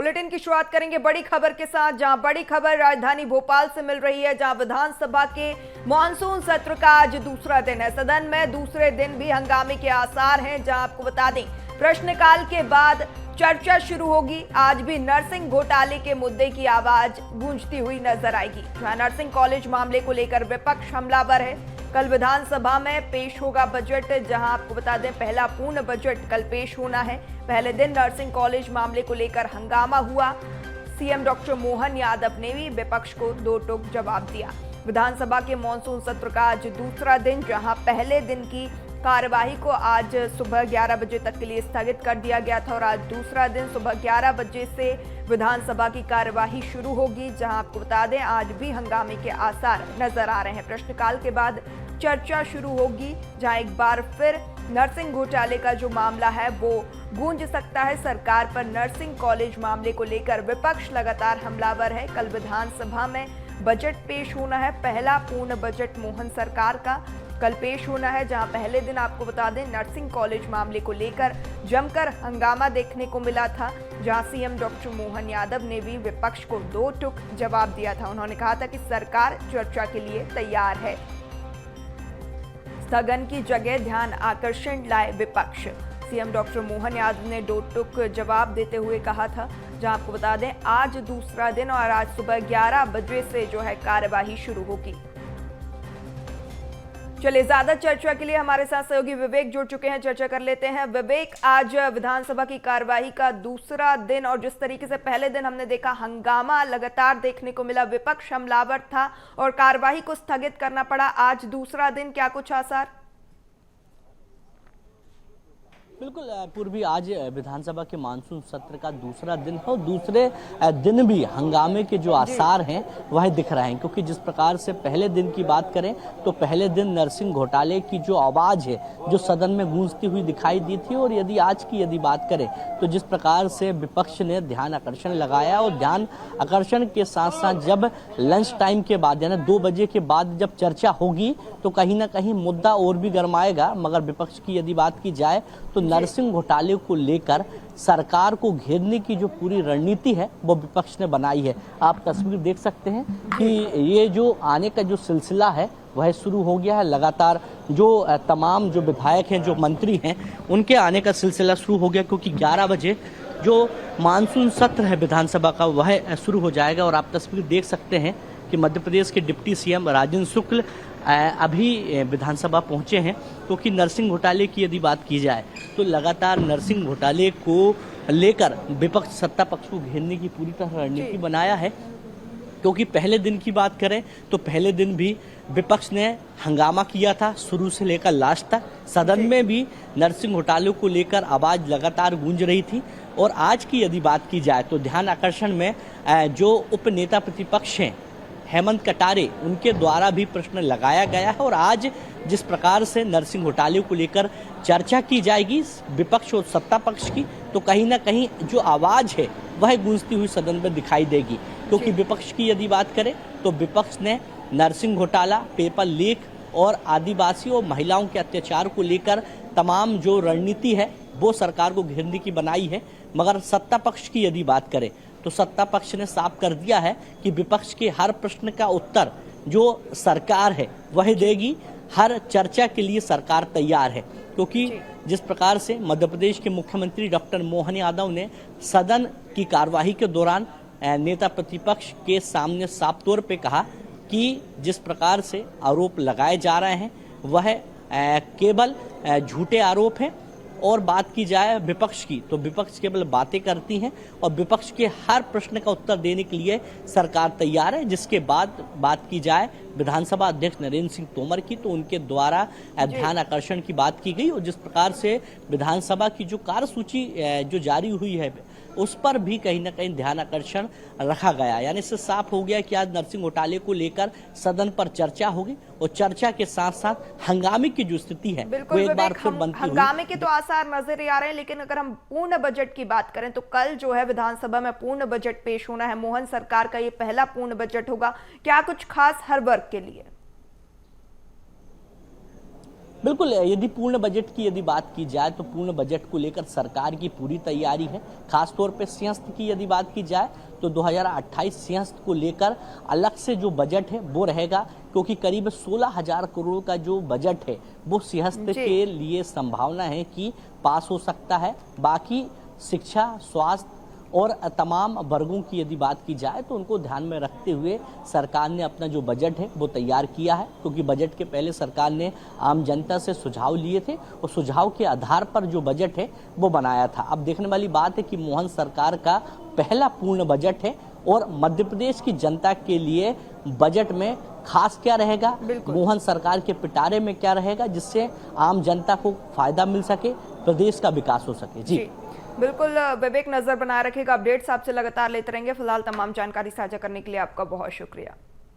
Bulletin की शुरुआत करेंगे बड़ी खबर के साथ, जहां बड़ी खबर राजधानी भोपाल से मिल रही है, जहां विधानसभा के मॉनसून सत्र का आज दूसरा दिन है। सदन में दूसरे दिन भी हंगामे के आसार हैं, जहां आपको बता दें प्रश्नकाल के बाद चर्चा शुरू होगी। आज भी नर्सिंग घोटाले के मुद्दे की आवाज गूंजती हुई नजर आएगी। जहां नर्सिंग कॉलेज मामले को लेकर विपक्ष हमलावर है। कल विधानसभा में पेश होगा बजट, जहां आपको बता दें पहला पूर्ण बजट कल पेश होना है। पहले दिन नर्सिंग कॉलेज मामले को लेकर हंगामा हुआ। सीएम डॉक्टर मोहन यादव ने भी विपक्ष को दो टूक जवाब दिया। विधानसभा के मॉनसून सत्र का आज दूसरा दिन, जहां पहले दिन की कार्यवाही को आज सुबह 11 बजे तक के लिए स्थगित कर दिया गया था और आज दूसरा दिन सुबह 11 बजे से विधानसभा की कार्यवाही शुरू होगी। जहां आपको बता दें आज भी हंगामे के आसार नजर आ रहे हैं। प्रश्नकाल के बाद चर्चा शुरू होगी, जहां एक बार फिर नर्सिंग घोटाले का जो मामला है वो गूंज सकता है। सरकार पर नर्सिंग कॉलेज मामले को लेकर विपक्ष लगातार हमलावर है। कल विधानसभा में बजट पेश होना है। पहला पूर्ण बजट मोहन सरकार का कल पेश होना है, जहां पहले दिन आपको बता दें नर्सिंग कॉलेज मामले को लेकर जमकर हंगामा देखने को मिला था, जहां सीएम डॉक्टर मोहन यादव ने भी विपक्ष को दो टूक जवाब दिया था। उन्होंने कहा था कि सरकार चर्चा के लिए तैयार है। स्थगन की जगह ध्यान आकर्षण लाए विपक्ष, सीएम डॉक्टर मोहन यादव ने दो टूक जवाब देते हुए कहा था। जहां आपको बता दें आज दूसरा दिन और आज सुबह 11 बजे से जो है कार्यवाही शुरू होगी। चलिए, ज्यादा चर्चा के लिए हमारे साथ सहयोगी विवेक जुड़ चुके हैं, चर्चा कर लेते हैं। विवेक, आज विधानसभा की कार्यवाही का दूसरा दिन और जिस तरीके से पहले दिन हमने देखा हंगामा लगातार देखने को मिला, विपक्ष हमलावर था और कार्यवाही को स्थगित करना पड़ा, आज दूसरा दिन क्या कुछ आसार? बिल्कुल पूर्वी, आज विधानसभा के मानसून सत्र का दूसरा दिन है और दूसरे दिन भी हंगामे के जो आसार हैं वह दिख रहे हैं, क्योंकि जिस प्रकार से पहले दिन की बात करें तो पहले दिन नर्सिंग घोटाले की जो आवाज़ है जो सदन में गूंजती हुई दिखाई दी थी, और यदि आज की बात करें तो जिस प्रकार से विपक्ष ने ध्यान आकर्षण लगाया और ध्यान आकर्षण के साथ साथ जब लंच टाइम के बाद यानी 2 बजे के बाद जब चर्चा होगी तो कहीं ना कहीं मुद्दा और भी गर्माएगा। मगर विपक्ष की यदि बात की जाए तो नर्सिंग घोटाले को लेकर सरकार को घेरने की जो पूरी रणनीति है वो विपक्ष ने बनाई है। आप तस्वीर देख सकते हैं कि ये जो आने का जो सिलसिला है वह शुरू हो गया है। लगातार जो तमाम जो विधायक हैं, जो मंत्री हैं, उनके आने का सिलसिला शुरू हो गया, क्योंकि 11 बजे जो मानसून सत्र है विधानसभा का वह शुरू हो जाएगा। और आप तस्वीर देख सकते हैं कि मध्य प्रदेश के डिप्टी सीएम राजेंद्र शुक्ल अभी विधानसभा पहुंचे हैं, क्योंकि नर्सिंग घोटाले की यदि बात की जाए तो लगातार नर्सिंग घोटाले को लेकर विपक्ष सत्ता पक्ष को घेरने की पूरी तरह रणनीति बनाया है। क्योंकि पहले दिन की बात करें तो पहले दिन भी विपक्ष ने हंगामा किया था शुरू से लेकर लास्ट तक। सदन में भी नर्सिंग घोटाले को लेकर आवाज़ लगातार गूंज रही थी। और आज की यदि बात की जाए तो ध्यान आकर्षण में जो उप नेता प्रतिपक्ष हैं हेमंत कटारे, उनके द्वारा भी प्रश्न लगाया गया है। और आज जिस प्रकार से नर्सिंग घोटाले को लेकर चर्चा की जाएगी विपक्ष और सत्ता पक्ष की, तो कहीं ना कहीं जो आवाज़ है वह गूंजती हुई सदन में दिखाई देगी। क्योंकि विपक्ष की यदि बात करें तो विपक्ष ने नर्सिंग घोटाला, पेपर लीक और आदिवासी और महिलाओं के अत्याचार को लेकर तमाम जो रणनीति है वो सरकार को घेरने की बनाई है। मगर सत्ता पक्ष की यदि बात करें तो सत्ता पक्ष ने साफ कर दिया है कि विपक्ष के हर प्रश्न का उत्तर जो सरकार है वह देगी। हर चर्चा के लिए सरकार तैयार है, क्योंकि जिस प्रकार से मध्य प्रदेश के मुख्यमंत्री डॉक्टर मोहन यादव ने सदन की कार्यवाही के दौरान नेता प्रतिपक्ष के सामने साफ तौर पे कहा कि जिस प्रकार से आरोप लगाए जा रहे हैं वह केवल झूठे आरोप हैं। और बात की जाए विपक्ष की तो विपक्ष केवल बातें करती हैं और विपक्ष के हर प्रश्न का उत्तर देने के लिए सरकार तैयार है। जिसके बाद बात की जाए विधानसभा अध्यक्ष नरेंद्र सिंह तोमर की, तो उनके द्वारा ध्यान आकर्षण की बात की गई और जिस प्रकार से विधानसभा की जो कार्यसूची जो जारी हुई है उस पर भी कहीं ना कहीं ध्यान आकर्षण रखा गया। यानी इससे साफ हो गया कि आज नर्सिंग घोटाले को लेकर सदन पर चर्चा होगी और चर्चा के साथ साथ हंगामे की जो स्थिति है वो एक बार फिर बनती हुई। हंगामे के तो आसार नजर आ रहे हैं, लेकिन अगर हम पूर्ण बजट की बात करें तो कल जो है विधानसभा में पूर्ण बजट पेश होना है। मोहन सरकार का ये पहला पूर्ण बजट होगा, क्या कुछ खास हर वर्ग के लिए? बिल्कुल, यदि पूर्ण बजट की यदि बात की जाए तो पूर्ण बजट को लेकर सरकार की पूरी तैयारी है। खासतौर पे सिंहस्थ की यदि बात की जाए तो 2028 सिंहस्थ को लेकर अलग से जो बजट है वो रहेगा, क्योंकि करीब 16,000 करोड़ का जो बजट है वो सिंहस्थ के लिए संभावना है कि पास हो सकता है। बाकी शिक्षा, स्वास्थ्य और तमाम वर्गों की यदि बात की जाए तो उनको ध्यान में रखते हुए सरकार ने अपना जो बजट है वो तैयार किया है, क्योंकि बजट के पहले सरकार ने आम जनता से सुझाव लिए थे और सुझाव के आधार पर जो बजट है वो बनाया था। अब देखने वाली बात है कि मोहन सरकार का पहला पूर्ण बजट है और मध्य प्रदेश की जनता के लिए बजट में खास क्या रहेगा, मोहन सरकार के पिटारे में क्या रहेगा, जिससे आम जनता को फायदा मिल सके, प्रदेश का विकास हो सके। जी बिल्कुल विवेक, नजर बनाए रखेगा, अपडेट्स आपसे लगातार लेते रहेंगे। फिलहाल तमाम जानकारी साझा करने के लिए आपका बहुत शुक्रिया।